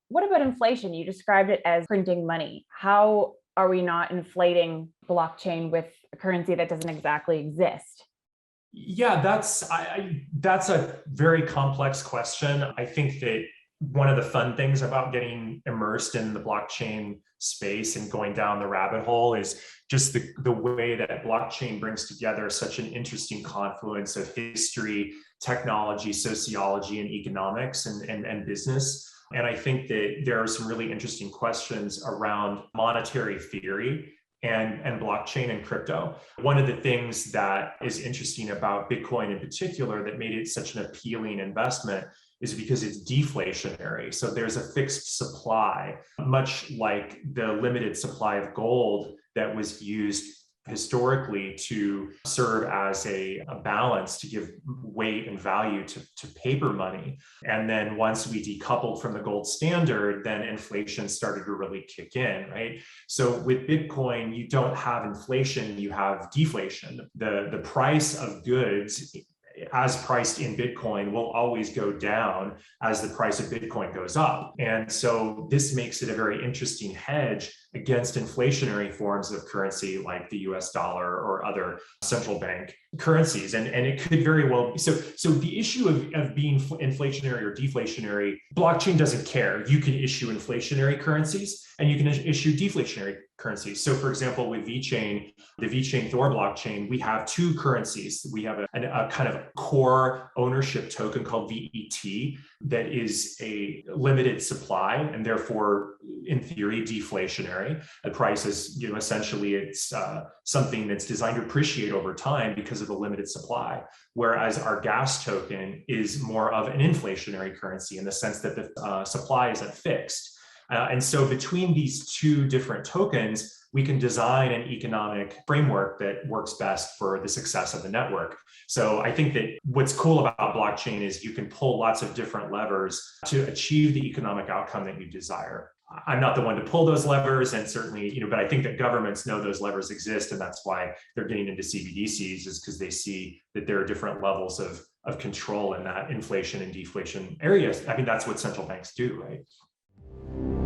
What about inflation? You described it as printing money. How are we not inflating blockchain with a currency that doesn't exactly exist? Yeah, that's a very complex question. I think that one of the fun things about getting immersed in the blockchain space and going down the rabbit hole is just the way that blockchain brings together such an interesting confluence of history, technology, sociology, and economics and business. And I think that there are some really interesting questions around monetary theory and blockchain and crypto. One of the things that is interesting about Bitcoin in particular that made it such an appealing investment is because it's deflationary. So there's a fixed supply, much like the limited supply of gold that was used historically to serve as a balance to give weight and value to paper money. And then once we decoupled from the gold standard, then inflation started to really kick in, right? So with Bitcoin, you don't have inflation, you have deflation. The price of goods as priced in Bitcoin will always go down as the price of Bitcoin goes up. And so this makes it a very interesting hedge against inflationary forms of currency like the US dollar or other central bank currencies. And it could very well be. So the issue of being inflationary or deflationary, blockchain doesn't care. You can issue inflationary currencies and you can issue deflationary currencies. So for example, with VeChain, the VeChain Thor blockchain, we have two currencies. We have a kind of core ownership token called VET that is a limited supply and therefore, in theory, deflationary. The price is, essentially it's something that's designed to appreciate over time because of the limited supply. Whereas our gas token is more of an inflationary currency in the sense that the supply isn't fixed. And so between these two different tokens, we can design an economic framework that works best for the success of the network. So I think that what's cool about blockchain is you can pull lots of different levers to achieve the economic outcome that you desire. I'm not the one to pull those levers, and certainly, but I think that governments know those levers exist, and that's why they're getting into CBDCs, is because they see that there are different levels of control in that inflation and deflation areas. I mean, that's what central banks do, right?